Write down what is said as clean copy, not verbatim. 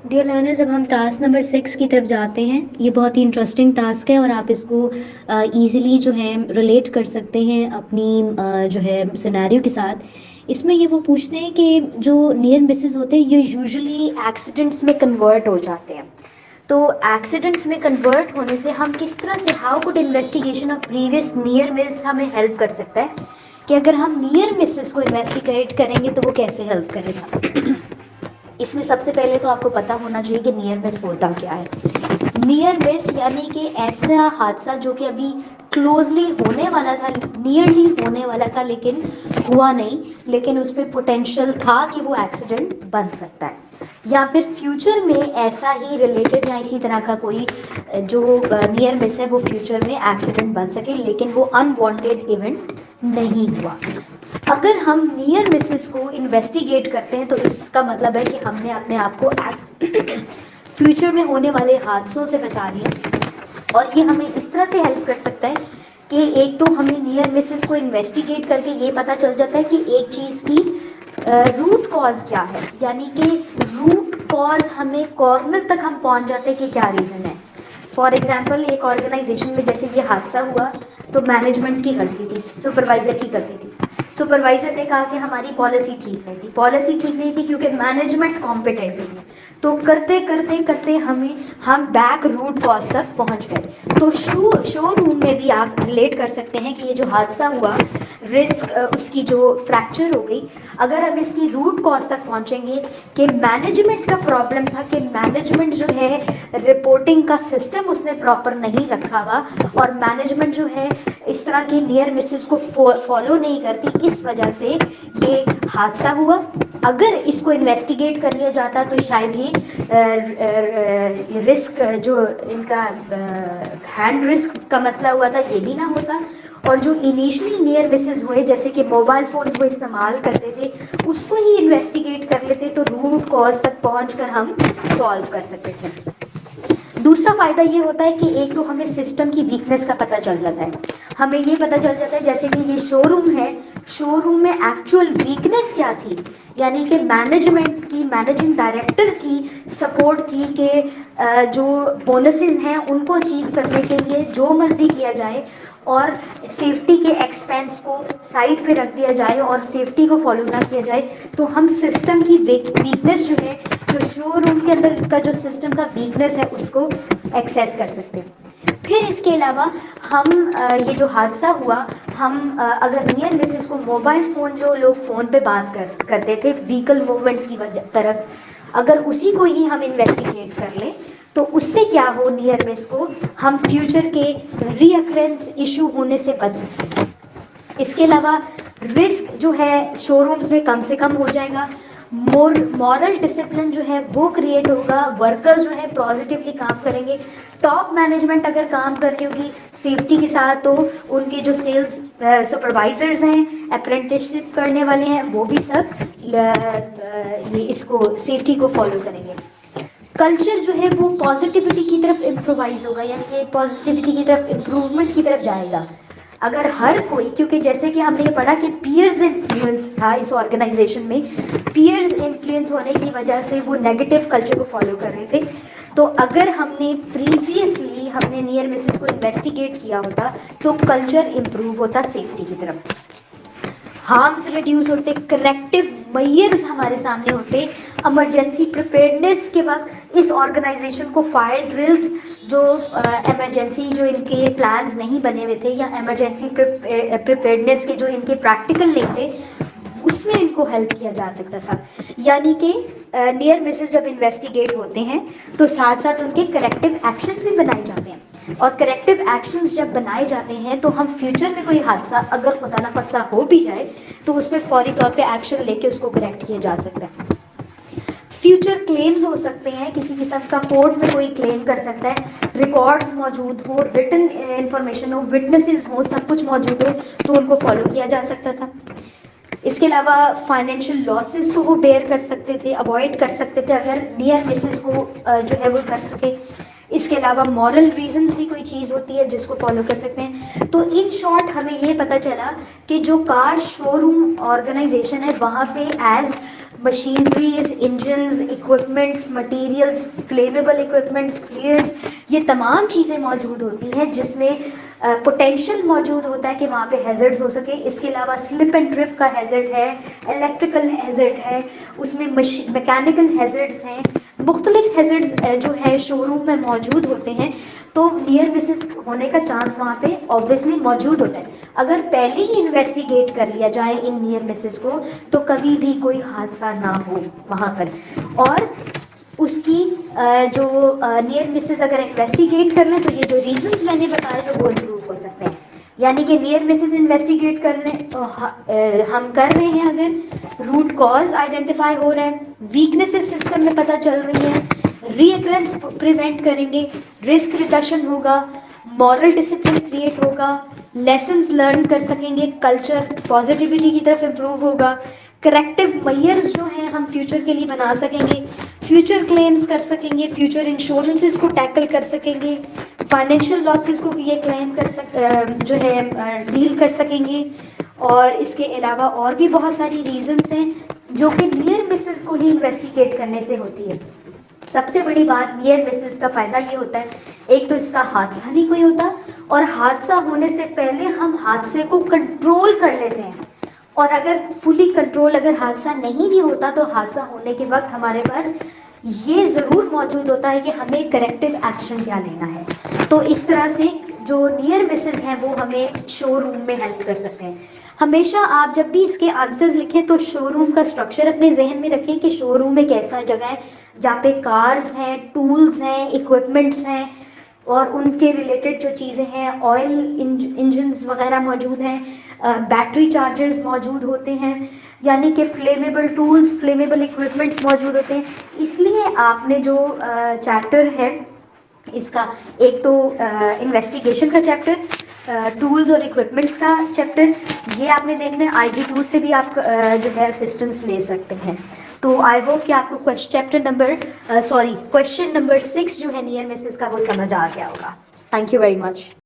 Dear learners, اب ہم task number 6 کی طرف جاتے ہیں. یہ بہت ہی انٹرسٹنگ ٹاسک ہے اور آپ اس کو ایزیلی جو ہے ریلیٹ کر سکتے ہیں اپنی جو ہے سینیریو کے ساتھ. اس میں یہ وہ پوچھتے ہیں کہ جو نیئر مسز ہوتے ہیں یہ یوزلی ایکسیڈنٹس میں کنورٹ ہو جاتے ہیں. تو ایکسیڈنٹس میں کنورٹ ہونے سے ہم کس طرح سے how could investigation of previous near miss ہمیں ہیلپ کر سکتا ہے کہ اگر ہم نیئر مسز کو انویسٹیگیٹ کریں گے تو وہ کیسے ہیلپ کرے گا. اس میں سب سے پہلے تو آپ کو پتا ہونا چاہیے کہ نیئر مس ہوتا کیا ہے. نیئر مس یعنی کہ ایسا حادثہ جو کہ ابھی کلوزلی ہونے والا تھا، نیئرلی ہونے والا تھا لیکن ہوا نہیں، لیکن اس پہ پوٹینشیل تھا کہ وہ ایکسیڈنٹ بن سکتا ہے. یا پھر فیوچر میں ایسا ہی ریلیٹڈ یا اسی طرح کا کوئی جو نیئر مس ہے وہ فیوچر میں ایکسیڈنٹ بن سکے لیکن وہ انوانٹیڈ ایونٹ نہیں ہوا. اگر ہم نیئر مسز کو انویسٹیگیٹ کرتے ہیں تو اس کا مطلب ہے کہ ہم نے اپنے آپ کو فیوچر میں ہونے والے حادثوں سے بچا لیا. اور یہ ہمیں اس طرح سے ہیلپ کر سکتا ہے کہ ایک تو ہمیں نیئر مسز کو انویسٹیگیٹ کر کے یہ پتہ چل جاتا ہے کہ ایک چیز کی روٹ کاز کیا ہے، یعنی کہ روٹ کاز ہمیں کارنر تک ہم پہنچ جاتے ہیں کہ کیا ریزن ہے. فار ایگزامپل ایک آرگنائزیشن میں جیسے یہ حادثہ ہوا تو مینجمنٹ کی غلطی تھی، سپروائزر کی غلطی تھی. سپروائزر نے کہا کہ ہماری پالیسی ٹھیک نہیں تھی، پالیسی ٹھیک نہیں تھی کیونکہ مینجمنٹ کمپیٹنٹ نہیں ہے. تو کرتے کرتے کرتے ہم بیک روٹ کاز تک پہنچ گئے. تو شو روم میں بھی آپ ریلیٹ کر سکتے ہیں کہ یہ جو حادثہ ہوا، رسک اس کی جو فریکچر ہو گئی، اگر ہم اس کی روٹ کاز تک پہنچیں گے کہ مینجمنٹ کا پرابلم تھا کہ مینجمنٹ جو ہے رپورٹنگ کا سسٹم اس نے پراپر نہیں رکھا ہوا اور مینجمنٹ جو ہے اس طرح کی نیئر مسز کو فالو نہیں کرتی، اس وجہ سے یہ حادثہ ہوا. اگر اس کو انویسٹیگیٹ کر لیا جاتا تو شاید یہ رسک جو ان کا ہینڈ رسک کا مسئلہ ہوا تھا یہ بھی نہ ہوتا. اور جو انیشلی نیئر مسز ہوئے جیسے کہ موبائل فونز وہ استعمال کرتے تھے اس کو ہی انویسٹیگیٹ کر لیتے تو روٹ کاز تک پہنچ کر ہم سالو کر سکتے تھے. دوسرا فائدہ یہ ہوتا ہے کہ ایک تو ہمیں سسٹم کی ویکنیس کا پتہ چل جاتا ہے. ہمیں یہ پتہ چل جاتا ہے جیسے کہ یہ شو روم ہے، شو روم میں ایکچوئل ویکنیس کیا تھی، یعنی کہ مینجمنٹ کی، مینیجنگ ڈائریکٹر کی سپورٹ تھی کہ جو بونسز ہیں ان کو اچیو کرنے کے لیے جو مرضی کیا جائے اور سیفٹی کے ایکسپینس کو سائڈ پہ رکھ دیا جائے اور سیفٹی کو فالو نہ کیا جائے. تو ہم سسٹم کی ویکنیس جو ہے، جو شو روم کے اندر کا جو سسٹم کا ویکنیس ہے اس کو ایکسیس کر سکتے ہیں. پھر اس کے علاوہ ہم یہ جو حادثہ ہوا، ہم اگر نیئر مسز کو موبائل فون جو لوگ فون پہ بات کرتے تھے ویکل موومنٹس کی طرف، اگر اسی کو ہی ہم انویسٹیگیٹ کر لیں تو اس سے کیا ہو نیئر مس کو ہم فیوچر کے ری اکرنس ایشو ہونے سے بچ سکتے ہیں. اس کے علاوہ رسک جو ہے شو رومز میں کم سے کم ہو جائے گا. مورل ڈسپلن جو ہے وہ کریٹ ہوگا، ورکرز جو ہے پازیٹیولی کام کریں گے. ٹاپ مینجمنٹ اگر کام کر رہی ہوگی سیفٹی کے ساتھ تو ان کے جو سیلز سپروائزرز ہیں، اپرینٹسشپ کرنے والے ہیں، وہ بھی سب اس کو سیفٹی کو فالو کریں گے. کلچر جو ہے وہ پازیٹیوٹی کی طرف امپرووائز ہوگا، یعنی کہ پازیٹیوٹی کی طرف، امپروومنٹ کی طرف جائے گا. اگر ہر کوئی، کیونکہ جیسے کہ ہم نے یہ پڑھا کہ پیئرز انفلوئنس تھا اس آرگنائزیشن میں، پیئرز انفلوئنس ہونے کی وجہ سے وہ نیگیٹو کلچر کو فالو کر رہے تھے. تو اگر ہم نے پریویسلی ہم نے نیئر مسز کو انویسٹیگیٹ کیا ہوتا تو کلچر امپروو ہوتا سیفٹی کی طرف، ہارمس ریڈیوس ہوتے، کریکٹیو میئرز ہمارے سامنے ہوتے. ایمرجنسی پریپیئرڈنیس کے وقت اس آرگنائزیشن کو فائر ڈرلز جو ایمرجنسی جو ان کے پلانز نہیں بنے ہوئے تھے یا ایمرجنسی پریپیئرڈنیس کے جو ان کے پریکٹیکل نہیں تھے اس میں ان کو ہیلپ کیا جا سکتا تھا. یعنی کہ نیئر مسز جب انویسٹیگیٹ ہوتے ہیں تو ساتھ ساتھ ان کے کریکٹیو ایکشنز بھی بنائے جاتے ہیں. اور کریکٹیو ایکشنز جب بنائے جاتے ہیں تو ہم فیوچر میں کوئی حادثہ اگر خدا نخواستہ ہو بھی جائے تو اس پہ فوری طور پہ ایکشن لے کے اس کو کریکٹ کیا جا سکتا ہے. فیوچر کلیمز ہو سکتے ہیں، کسی قسم کا کورٹ میں کوئی کلیم کر سکتا ہے، ریکارڈز موجود ہو، ریٹن انفارمیشن ہو، وٹنسز ہو، سب کچھ موجود ہو تو ان کو فالو کیا جا سکتا تھا. اس کے علاوہ فائنینشیل لاسز کو وہ بیئر کر سکتے تھے، اوائڈ کر سکتے تھے اگر نیئر مسز کو جو ہے وہ کر سکے. اس کے علاوہ مورل ریزنز بھی کوئی چیز ہوتی ہے جس کو فالو کر سکتے ہیں. تو ان شارٹ ہمیں یہ پتہ چلا کہ جو کار شو روم آرگنائزیشن ہے وہاں پہ as machineries, engines, equipments, materials, flammable equipments, fluids, یہ تمام چیزیں موجود ہوتی ہیں جس میں پوٹینشیل موجود ہوتا ہے کہ وہاں پہ ہیزرڈز ہو سکے. اس کے علاوہ سلپ اینڈ ٹرپ کا ہیزرڈ ہے, الیکٹریکل ہیزرڈ ہے, اس میں میکینیکل ہیزرڈز ہیں, مختلف ہیزرڈز جو ہے شو روم میں موجود ہوتے ہیں. تو نیئر مسز ہونے کا چانس وہاں پہ آبویسلی موجود ہوتا ہے. اگر پہلے ہی انویسٹیگیٹ کر لیا جائے ان نیئر مسز کو تو کبھی بھی کوئی حادثہ نہ ہو وہاں پر. اور اس کی جو نیئر مسز اگر انویسٹیگیٹ کر لیں تو یہ جو ریزنز میں نے بتائے تو وہ امپروو ہو سکتے ہیں. یعنی کہ نیئر مسز انویسٹیگیٹ کرنے ہم کر رہے ہیں, اگر روٹ کاز آئیڈینٹیفائی ہو رہا ہے, ویکنیسز سسٹم میں پتہ چل رہی ہیں, ری اکرنس پریونٹ کریں گے, رسک ریڈکشن ہوگا, مورل ڈسپلن کریٹ ہوگا, لیسنز لرن کر سکیں گے, کلچر پازیٹیوٹی کی طرف امپروو ہوگا, کریکٹیو میئرز جو ہیں ہم فیوچر کے لیے بنا سکیں گے, فیوچر کلیمز کر سکیں گے, فیوچر انشورنسز کو ٹیکل کر سکیں گے, فائنینشیل لاسز کو بھی یہ کلیم جو ہے ڈیل کر سکیں گے. اور اس کے علاوہ اور بھی بہت ساری ریزنس ہیں جو کہ نیئر مسز کو ہی انویسٹیگیٹ کرنے سے ہوتی ہے. سب سے بڑی بات نیئر مسز کا فائدہ یہ ہوتا ہے, ایک تو اس کا حادثہ نہیں کوئی ہوتا, اور حادثہ ہونے سے پہلے ہم حادثے کو کنٹرول کر لیتے ہیں. اور اگر فلی کنٹرول اگر حادثہ نہیں بھی ہوتا تو حادثہ ہونے کے وقت ہمارے پاس یہ ضرور موجود ہوتا ہے کہ ہمیں کریکٹیو ایکشن کیا لینا ہے. تو اس طرح سے جو نیئر مسز ہیں وہ ہمیں شو روم میں ہیلپ کر سکتے ہیں. ہمیشہ آپ جب بھی اس کے آنسرز لکھیں تو شو روم کا اسٹرکچر اپنے ذہن میں رکھیں کہ شو روم ایک ایسا جگہ ہے جہاں پہ کارز ہیں, ٹولز ہیں, اکوپمنٹس ہیں, اور ان کے ریلیٹڈ جو چیزیں ہیں, آئل انجنز وغیرہ موجود ہیں, بیٹری چارجرز موجود ہوتے ہیں, یعنی کہ فلیمیبل ٹولز, فلیمیبل اکوپمنٹس موجود ہوتے ہیں. اس لیے آپ نے جو چیپٹر ہے اس کا, ایک تو انویسٹیگیشن کا چیپٹر, ٹولز اور اکوپمنٹس کا چیپٹر, یہ آپ نے دیکھنا ہے. آئی جی ٹو سے بھی آپ جو ہے اسسٹنس لے سکتے ہیں. تو آئی ہوپ کہ آپ کو کوشچن نمبر 6 جو ہے نیئر مسز کا وہ سمجھ آ گیا ہوگا. Thank you very much.